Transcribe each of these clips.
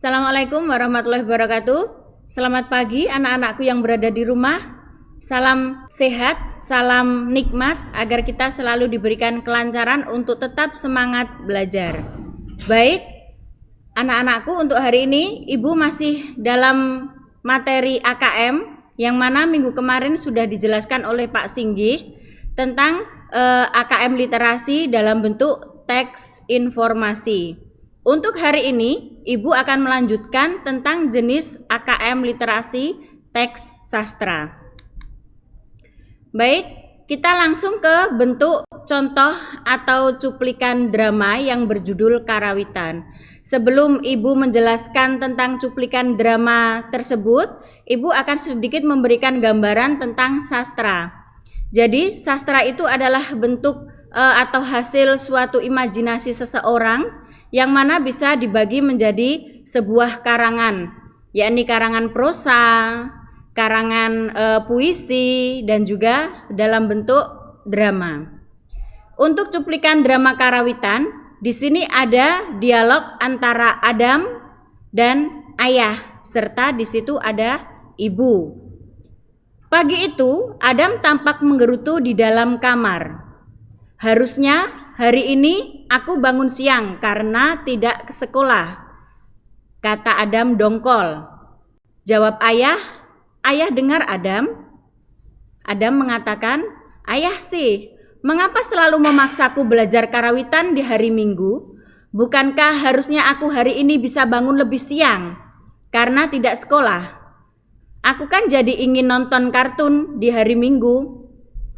Assalamualaikum warahmatullahi wabarakatuh. Selamat pagi anak-anakku yang berada di rumah. Salam sehat, salam nikmat agar kita selalu diberikan kelancaran untuk tetap semangat belajar. Baik, anak-anakku, untuk hari ini Ibu masih dalam materi AKM yang mana minggu kemarin sudah dijelaskan oleh Pak Singgih tentang AKM literasi dalam bentuk teks informasi. Untuk hari ini, Ibu akan melanjutkan tentang jenis AKM literasi teks sastra. Baik, kita langsung ke bentuk contoh atau cuplikan drama yang berjudul Karawitan. Sebelum Ibu menjelaskan tentang cuplikan drama tersebut, Ibu akan sedikit memberikan gambaran tentang sastra. Jadi, sastra itu adalah bentuk atau hasil suatu imajinasi seseorang yang mana bisa dibagi menjadi sebuah karangan, yakni karangan prosa, karangan puisi, dan juga dalam bentuk drama. Untuk cuplikan drama Karawitan, di sini ada dialog antara Adam dan ayah, serta di situ ada ibu. Pagi itu, Adam tampak menggerutu di dalam kamar. Harusnya hari ini aku bangun siang karena tidak ke sekolah, kata Adam dongkol. Jawab ayah. Ayah dengar Adam. Adam mengatakan, ayah sih, mengapa selalu memaksaku belajar Karawitan di hari Minggu? Bukankah harusnya aku hari ini bisa bangun lebih siang karena tidak sekolah? Aku kan jadi ingin nonton kartun di hari Minggu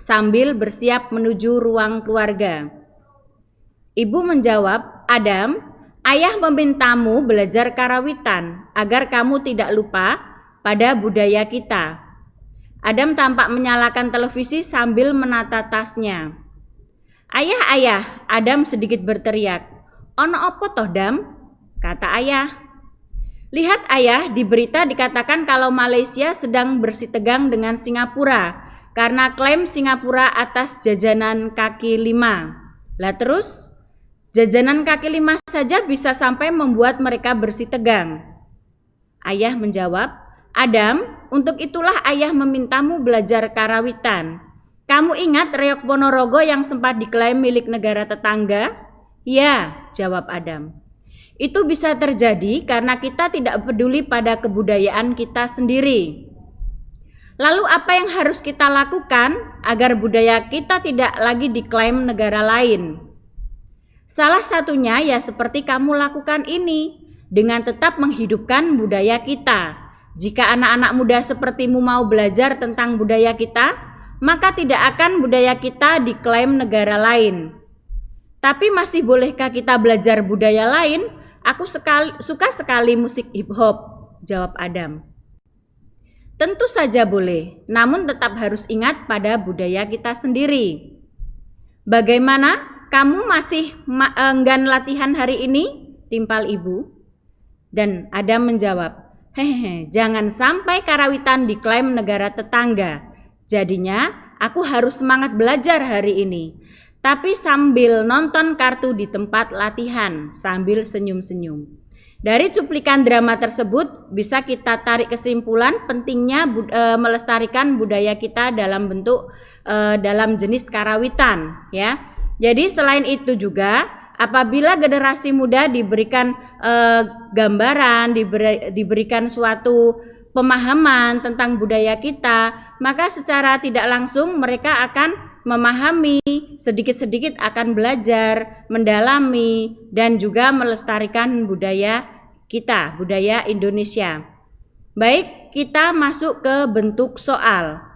sambil bersiap menuju ruang keluarga. Ibu menjawab, Adam, ayah memintamu belajar Karawitan agar kamu tidak lupa pada budaya kita. Adam tampak menyalakan televisi sambil menata tasnya. Ayah, Adam sedikit berteriak. Ono opo toh, Dam? Kata ayah. Lihat ayah, di berita dikatakan kalau Malaysia sedang bersitegang dengan Singapura karena klaim Singapura atas jajanan kaki lima. Lah terus? Jajanan kaki lima saja bisa sampai membuat mereka bersitegang. Ayah menjawab, Adam, untuk itulah ayah memintamu belajar Karawitan. Kamu ingat Reok Ponorogo yang sempat diklaim milik negara tetangga? Ya, jawab Adam. Itu bisa terjadi karena kita tidak peduli pada kebudayaan kita sendiri. Lalu apa yang harus kita lakukan agar budaya kita tidak lagi diklaim negara lain? Salah satunya ya seperti kamu lakukan ini, dengan tetap menghidupkan budaya kita. Jika anak-anak muda sepertimu mau belajar tentang budaya kita, maka tidak akan budaya kita diklaim negara lain. Tapi masih bolehkah kita belajar budaya lain? Aku suka sekali musik hip hop, jawab Adam. Tentu saja boleh, namun tetap harus ingat pada budaya kita sendiri. Bagaimana? Kamu masih enggan latihan hari ini? Timpal ibu. Dan Adam menjawab, hehehe, jangan sampai Karawitan diklaim negara tetangga. Jadinya aku harus semangat belajar hari ini. Tapi sambil nonton kartu di tempat latihan, sambil senyum-senyum. Dari cuplikan drama tersebut bisa kita tarik kesimpulan pentingnya melestarikan budaya kita dalam bentuk dalam jenis Karawitan, ya. Jadi selain itu juga apabila generasi muda diberikan gambaran, diberikan suatu pemahaman tentang budaya kita, maka secara tidak langsung mereka akan memahami, sedikit-sedikit akan belajar, mendalami, dan juga melestarikan budaya kita, budaya Indonesia. Baik, kita masuk ke bentuk soal.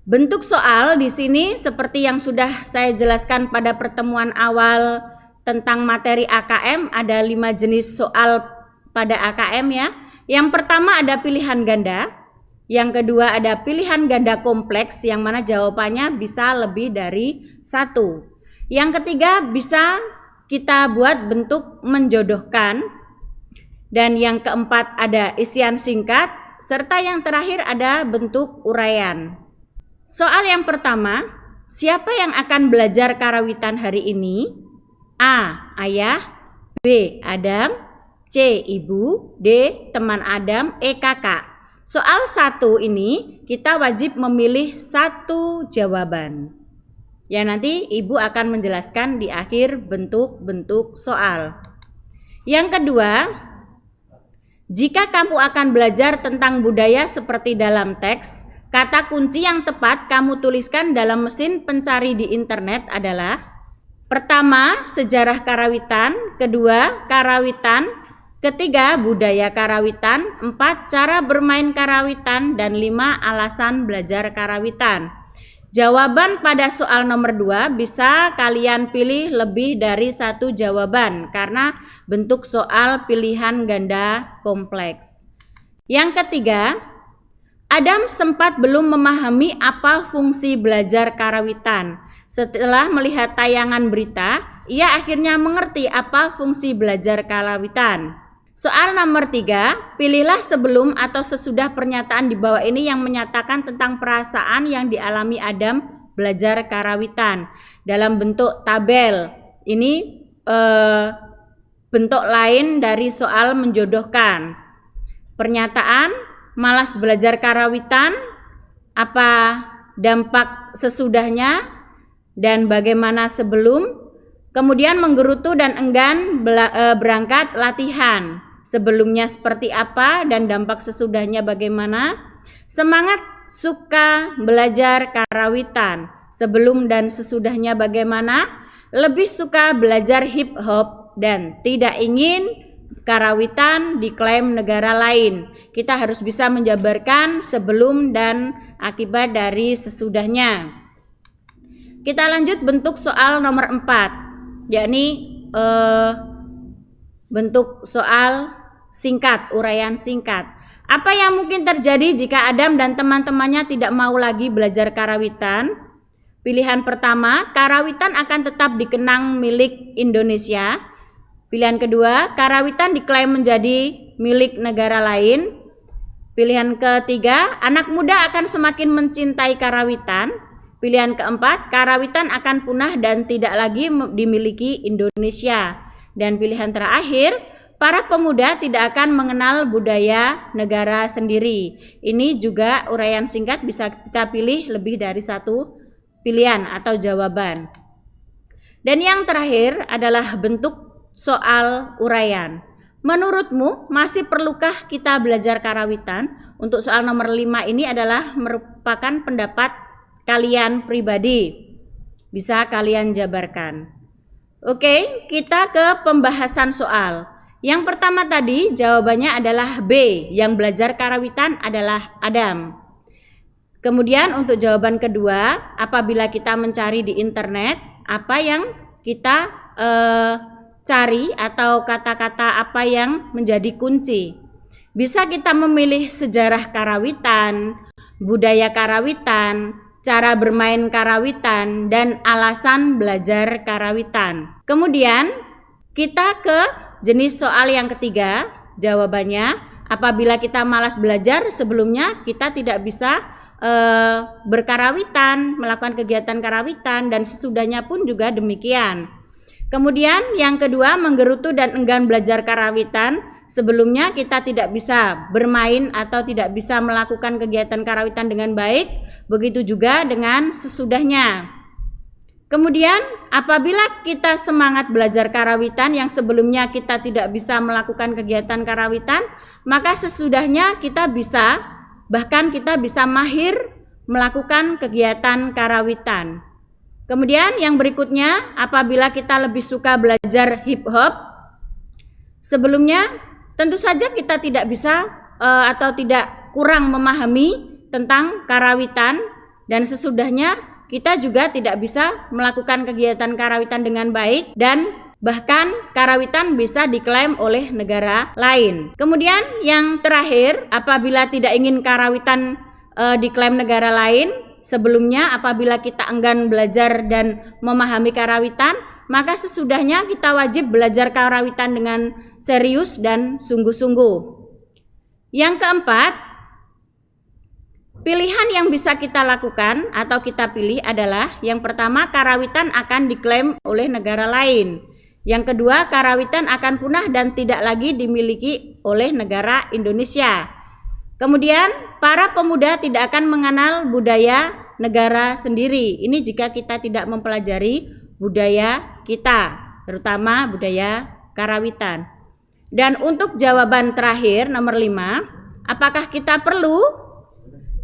Bentuk soal di sini seperti yang sudah saya jelaskan pada pertemuan awal tentang materi AKM, ada 5 jenis soal pada AKM ya. Yang pertama ada pilihan ganda, yang kedua ada pilihan ganda kompleks yang mana jawabannya bisa lebih dari 1. Yang ketiga bisa kita buat bentuk menjodohkan, dan yang keempat ada isian singkat, serta yang terakhir ada bentuk uraian. Soal yang pertama, siapa yang akan belajar Karawitan hari ini? A. Ayah, B. Adam, C. Ibu, D. Teman Adam, E. Kakak. Soal 1 ini kita wajib memilih satu jawaban. Ya, nanti Ibu akan menjelaskan di akhir bentuk-bentuk soal. Yang kedua, jika kamu akan belajar tentang budaya seperti dalam teks, kata kunci yang tepat kamu tuliskan dalam mesin pencari di internet adalah: pertama, sejarah karawitan; kedua, karawitan; ketiga, budaya karawitan; 4, cara bermain karawitan; dan 5, alasan belajar karawitan. Jawaban pada soal nomor 2 bisa kalian pilih lebih dari satu jawaban karena bentuk soal pilihan ganda kompleks. Yang ketiga, Adam sempat belum memahami apa fungsi belajar karawitan. Setelah melihat tayangan berita, ia akhirnya mengerti apa fungsi belajar karawitan. Soal nomor 3, pilihlah sebelum atau sesudah pernyataan di bawah ini yang menyatakan tentang perasaan yang dialami Adam belajar karawitan dalam bentuk tabel. Ini bentuk lain dari soal menjodohkan. Pernyataan, malas belajar karawitan, apa dampak sesudahnya dan bagaimana sebelum. Kemudian menggerutu dan enggan berangkat latihan. Sebelumnya seperti apa dan dampak sesudahnya bagaimana. Semangat suka belajar karawitan. Sebelum dan sesudahnya bagaimana. Lebih suka belajar hip hop dan tidak ingin karawitan diklaim negara lain. Kita harus bisa menjabarkan sebelum dan akibat dari sesudahnya. Kita lanjut bentuk soal nomor 4. Yakni bentuk soal singkat, uraian singkat. Apa yang mungkin terjadi jika Adam dan teman-temannya tidak mau lagi belajar karawitan? Pilihan pertama, karawitan akan tetap dikenang milik Indonesia. Pilihan kedua, karawitan diklaim menjadi milik negara lain. Pilihan ketiga, anak muda akan semakin mencintai karawitan. Pilihan keempat, karawitan akan punah dan tidak lagi dimiliki Indonesia. Dan pilihan terakhir, para pemuda tidak akan mengenal budaya negara sendiri. Ini juga uraian singkat, bisa kita pilih lebih dari satu pilihan atau jawaban. Dan yang terakhir adalah bentuk soal uraian. Menurutmu masih perlukah kita belajar karawitan? Untuk soal nomor 5 ini adalah merupakan pendapat kalian pribadi, bisa kalian jabarkan. Oke, kita ke pembahasan soal. Yang pertama tadi jawabannya adalah B, yang belajar karawitan adalah Adam. Kemudian untuk jawaban kedua, apabila kita mencari di internet, apa yang kita cari atau kata-kata apa yang menjadi kunci. Bisa kita memilih sejarah karawitan, budaya karawitan, cara bermain karawitan, dan alasan belajar karawitan. Kemudian kita ke jenis soal yang ketiga. Jawabannya, apabila kita malas belajar, sebelumnya kita tidak bisa berkarawitan, melakukan kegiatan karawitan, dan sesudahnya pun juga demikian. Kemudian yang kedua, menggerutu dan enggan belajar karawitan. Sebelumnya kita tidak bisa bermain atau tidak bisa melakukan kegiatan karawitan dengan baik, begitu juga dengan sesudahnya. Kemudian apabila kita semangat belajar karawitan yang sebelumnya kita tidak bisa melakukan kegiatan karawitan, maka sesudahnya kita bisa, bahkan kita bisa mahir melakukan kegiatan karawitan. Kemudian yang berikutnya, apabila kita lebih suka belajar hip hop, sebelumnya tentu saja kita tidak bisa atau tidak kurang memahami tentang karawitan, dan sesudahnya kita juga tidak bisa melakukan kegiatan karawitan dengan baik, dan bahkan karawitan bisa diklaim oleh negara lain. Kemudian yang terakhir, apabila tidak ingin karawitan diklaim negara lain, sebelumnya apabila kita enggan belajar dan memahami karawitan, maka sesudahnya kita wajib belajar karawitan dengan serius dan sungguh-sungguh. Yang keempat, pilihan yang bisa kita lakukan atau kita pilih adalah yang pertama, karawitan akan diklaim oleh negara lain. Yang kedua, karawitan akan punah dan tidak lagi dimiliki oleh negara Indonesia. Kemudian, para pemuda tidak akan mengenal budaya negara sendiri. Ini jika kita tidak mempelajari budaya kita, terutama budaya karawitan. Dan untuk jawaban terakhir, nomor 5, apakah kita perlu?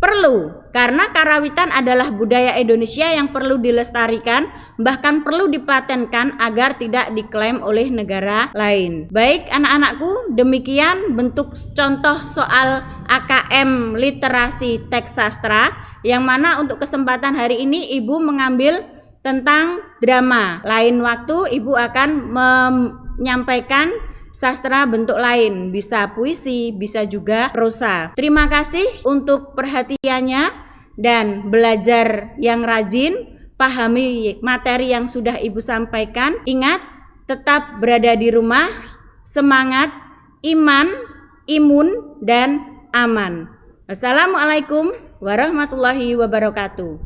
Perlu, karena karawitan adalah budaya Indonesia yang perlu dilestarikan, bahkan perlu dipatenkan agar tidak diklaim oleh negara lain. Baik anak-anakku, demikian bentuk contoh soal AKM literasi teks sastra, yang mana untuk kesempatan hari ini Ibu mengambil tentang drama. Lain waktu Ibu akan menyampaikan sastra bentuk lain, bisa puisi, bisa juga prosa. Terima kasih untuk perhatiannya dan belajar yang rajin, pahami materi yang sudah Ibu sampaikan. Ingat, tetap berada di rumah, semangat, iman, imun, dan aman. Wassalamualaikum warahmatullahi wabarakatuh.